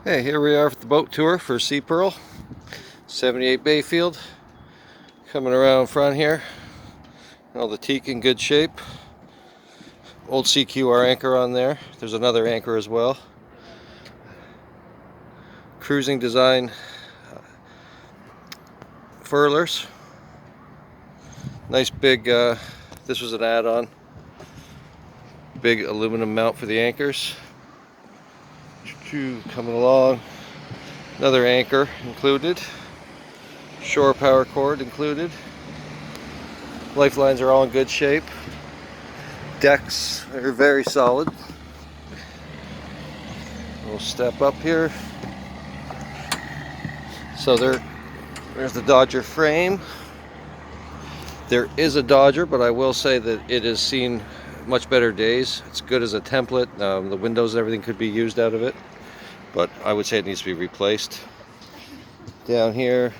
Hey, here we are for the boat tour for Sea Pearl, 78 Bayfield. Coming around front here. All the teak in good shape. Old CQR anchor on there. There's another anchor as well. Cruising design furlers. Nice big, this was an add-on. Big aluminum mount for the anchors. Coming along. Another anchor included. Shore power cord included. Lifelines are all in good shape. Decks are very solid. We'll step up here. So there's the Dodger frame. There is a Dodger, but I will say that it has seen much better days. It's good as a template. The windows and everything could be used out of it, but I would say it needs to be replaced. Down here,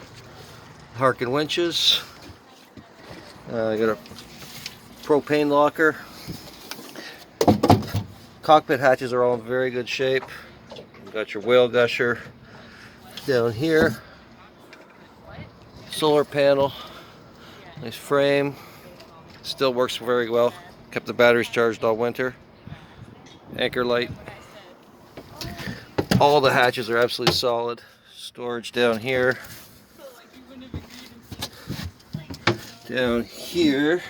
Harkin winches. You got a propane locker. Cockpit hatches are all in very good shape. You've got your whale gusher down here. Solar panel. Nice frame. Still works very well. Kept the batteries charged all winter. Anchor light. All the hatches are absolutely solid. Storage down here. Down here,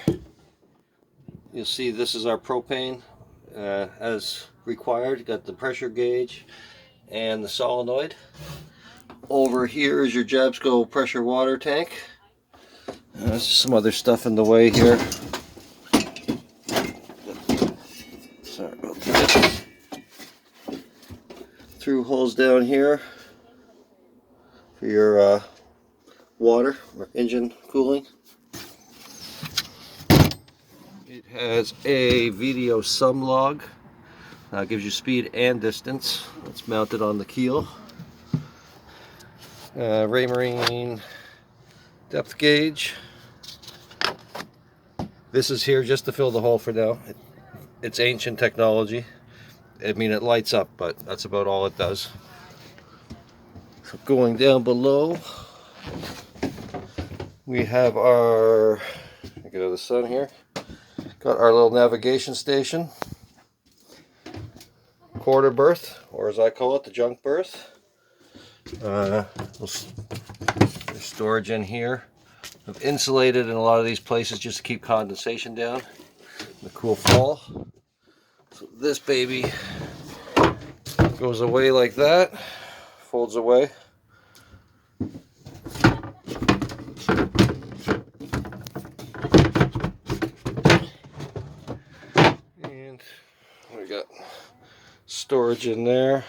you'll see this is our propane as required. Got the pressure gauge and the solenoid. Over here is your Jabsco pressure water tank. There's some other stuff in the way here. Sorry about that. Through holes down here for your water or engine cooling. It has a VDO sum log. Gives you speed and distance. It's mounted on the keel. Raymarine depth gauge. This is here just to fill the hole for now. It's ancient technology. I mean, it lights up, but that's about all it does. So going down below, we have our, get out of the sun here, got our little navigation station, quarter berth, or as I call it, the junk berth. There's storage in here. I've insulated in a lot of these places just to keep condensation down in the cool fall. So this baby goes away like that, folds away. And we got storage in there.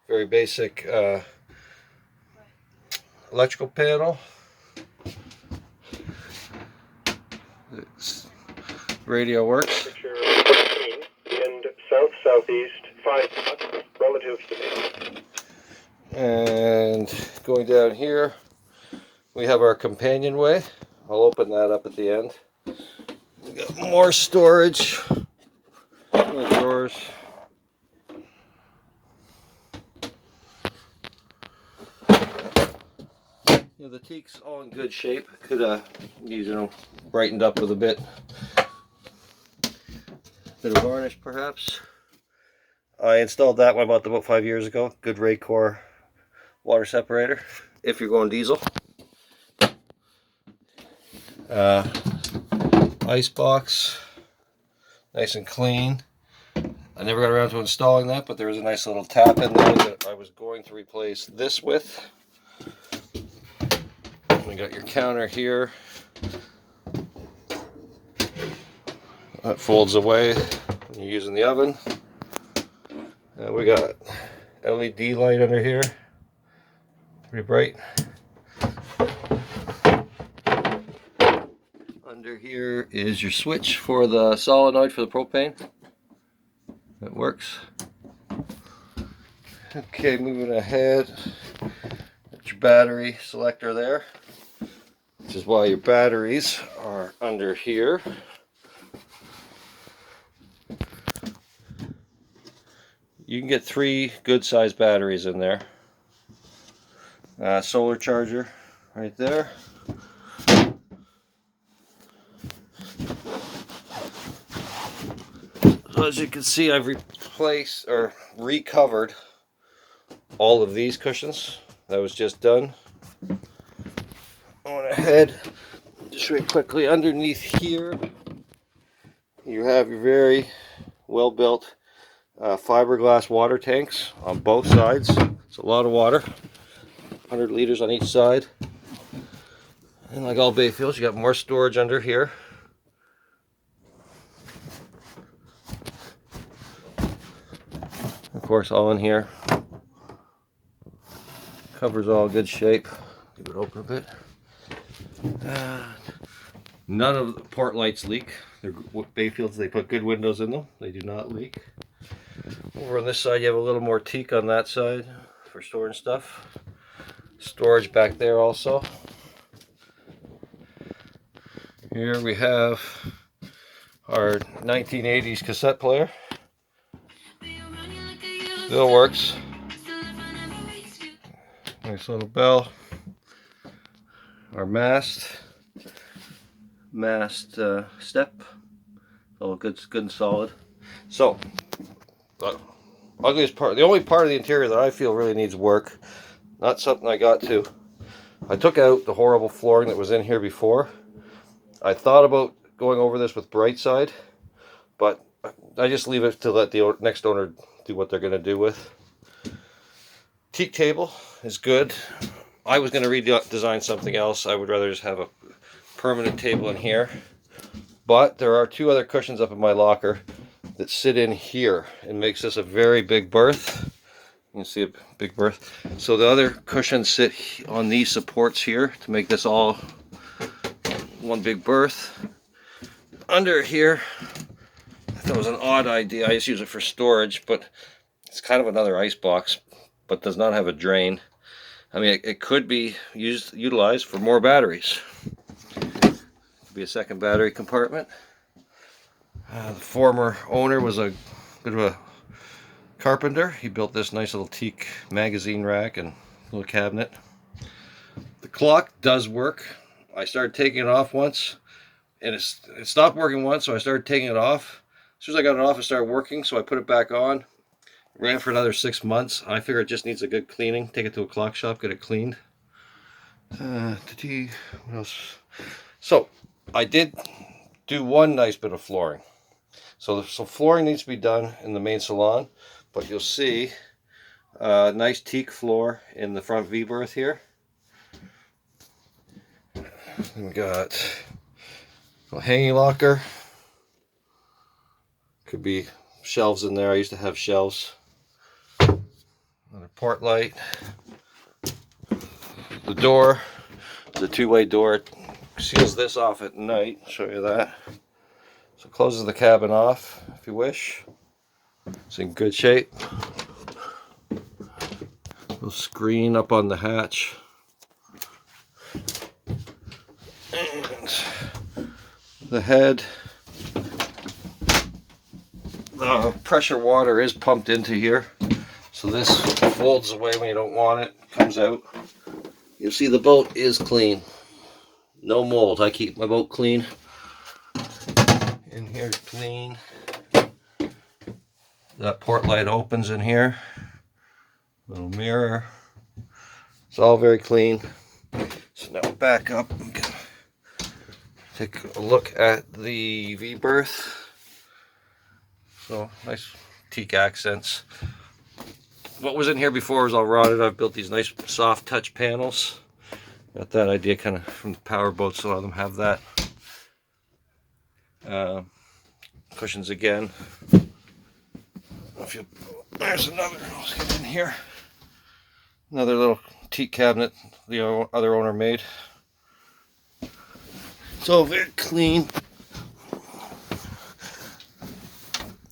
Very basic electrical panel. Radio works. And south-southeast, 5 knots relative to me. And going down here, we have our companionway. I'll open that up at the end. We got more storage. More drawers. The teak's all in good shape. Could use, brightened up with a bit of varnish perhaps. I installed that one about 5 years ago. Good Raycor water separator if you're going diesel. Ice box, nice and clean. I never got around to installing that, but there is a nice little tap in there that I was going to replace this with. We got your counter here. That folds away when you're using the oven. We got LED light under here. Pretty bright. Under here is your switch for the solenoid for the propane. That works. Okay, moving ahead. Got your battery selector there, which is why your batteries are under here. you can get 3 good sized batteries in there. Solar charger right there. So as you can see, I've replaced or recovered all of these cushions. That was just done. On ahead, just really quickly, underneath here, you have your very well built fiberglass water tanks on both sides. It's a lot of water, 100 liters on each side. And like all Bayfields, you got more storage under here. Of course, all in here. Cover's all good shape. Leave it open a bit. None of the port lights leak. They're Bayfields, they put good windows in them. They do not leak. Over on this side, you have a little more teak on that side for storing stuff. Storage back there also. Here we have our 1980s cassette player. Still works. Nice little bell. Our mast step. All good and solid. So, the ugliest part, the only part of the interior that I feel really needs work, not something I got to. I took out the horrible flooring that was in here before. I thought about going over this with Brightside, but I just leave it to let the next owner do what they're going to do with. Teak table is good. I was going to redesign something else. I would rather just have a permanent table in here. But there are 2 other cushions up in my locker that sit in here and makes this a very big berth. You can see a big berth. So the other cushions sit on these supports here to make this all one big berth. Under here, I thought it was an odd idea. I just use it for storage, but it's kind of another ice box, but does not have a drain. I mean, it could be utilized for more batteries. Could be a second battery compartment. The former owner was a bit of a carpenter. He built this nice little teak magazine rack and little cabinet. The clock does work. I started taking it off once, and it stopped working once, so I started taking it off. As soon as I got it off, it started working, so I put it back on. Ran for another 6 months. I figure it just needs a good cleaning. Take it to a clock shop, get it cleaned. What else? So, I did do one nice bit of flooring. So flooring needs to be done in the main salon, but you'll see a nice teak floor in the front V-berth here. We got a hanging locker. Could be shelves in there. I used to have shelves. Another port light. The door, the 2-way door, it seals this off at night. I'll show you that. So it closes the cabin off if you wish. It's in good shape. Little screen up on the hatch. And the head. The pressure water is pumped into here. So this folds away when you don't want it. Comes out. You'll see the boat is clean. No mold. I keep my boat clean. In here clean. That port light opens in here. Little mirror. It's all very clean. So now back up. Take a look at the V-berth. So nice teak accents. What was in here before was all rotted. I've built these nice soft touch panels. Got that idea kind of from the power boats. A lot of them have that. Cushions again. There's another. Let's get in here. Another little teak cabinet the other owner made. It's all very clean.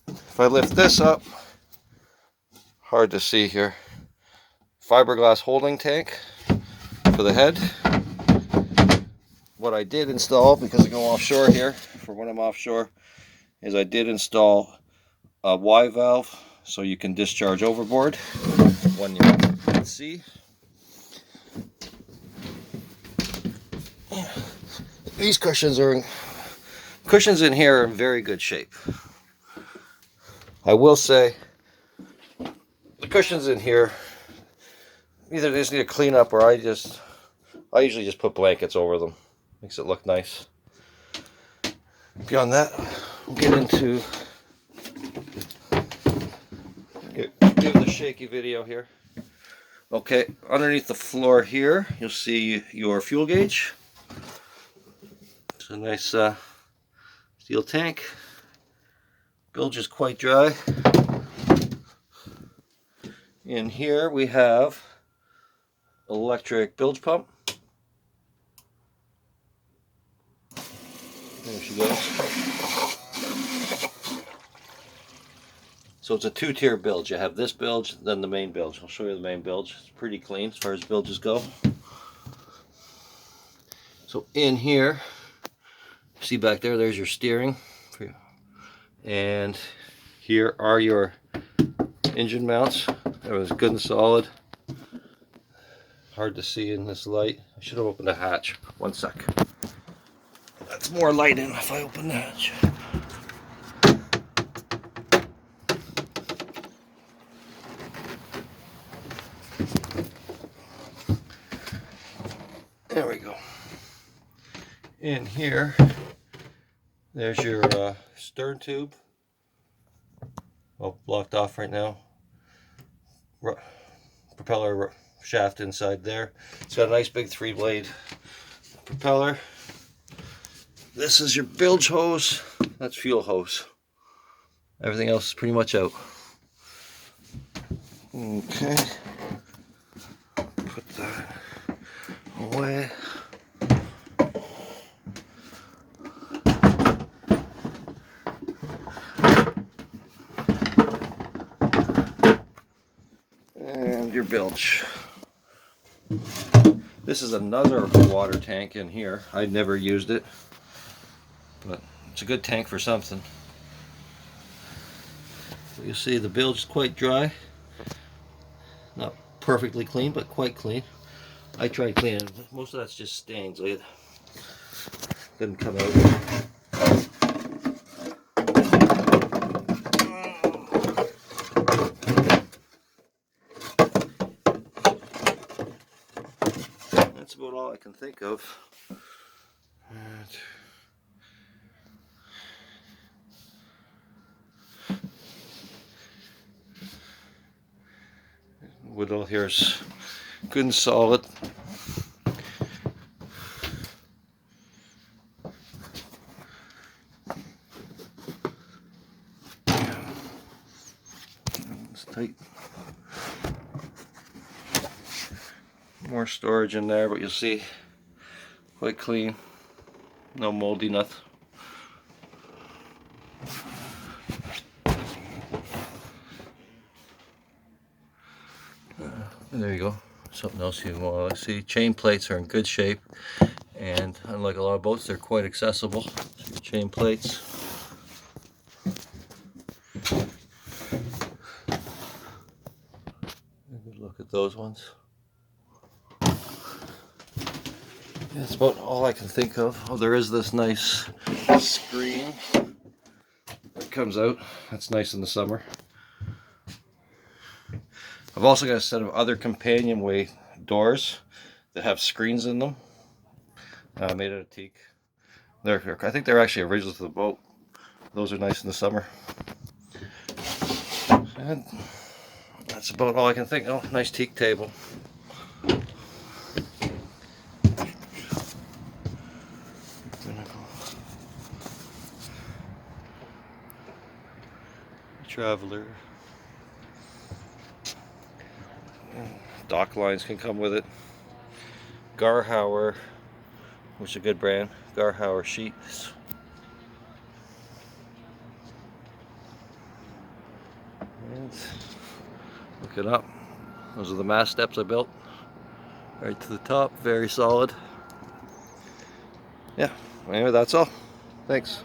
If I lift this up, hard to see here. Fiberglass holding tank for the head. What I did install, because I go offshore here, for when I'm offshore, is I did install a Y valve so you can discharge overboard when you're at sea. These cushions in here are in very good shape. I will say the cushions in here, either they just need a clean up, or I usually just put blankets over them. Makes it look nice. Beyond that, we'll get into give the shaky video here. Okay, underneath the floor here, you'll see your fuel gauge. It's a nice steel tank. Bilge is quite dry. In here we have electric bilge pump. There she goes. So it's a two-tier bilge. You have this bilge, then the main bilge. I'll show you the main bilge. It's pretty clean as far as bilges go. So in here, see back there, there's your steering. And here are your engine mounts. Everything's good and solid. Hard to see in this light. I should have opened the hatch. One sec. That's more light in if I open the hatch. There we go. In here, there's your stern tube. Well, blocked off right now. Propeller shaft inside there. It's got a nice big 3-blade propeller. This is your bilge hose. That's fuel hose. Everything else is pretty much out. Okay. Put that away. And your bilge. This is another water tank in here. I'd never used it, but it's a good tank for something. So you see the bilge is quite dry. Not perfectly clean, but quite clean. I tried cleaning. Most of that's just stains. It didn't come out. That's about all I can think of. Wood all here is good and solid. It's tight. More storage in there, but you'll see quite clean. No moldy, nothing. And there you go. Something else you want to see. Chain plates are in good shape, and unlike a lot of boats, they're quite accessible. So your chain plates. Good look at those ones. That's about all I can think of. Oh, there is this nice screen that comes out. That's nice in the summer. I've also got a set of other companionway doors that have screens in them. Made out of teak. I think they're actually original to the boat. Those are nice in the summer. And that's about all I can think. Oh, nice teak table. Traveler. Dock lines can come with it. Garhauer, which is a good brand. Garhauer sheets. And look it up. Those are the mast steps I built. Right to the top, very solid. Yeah, anyway, that's all. Thanks.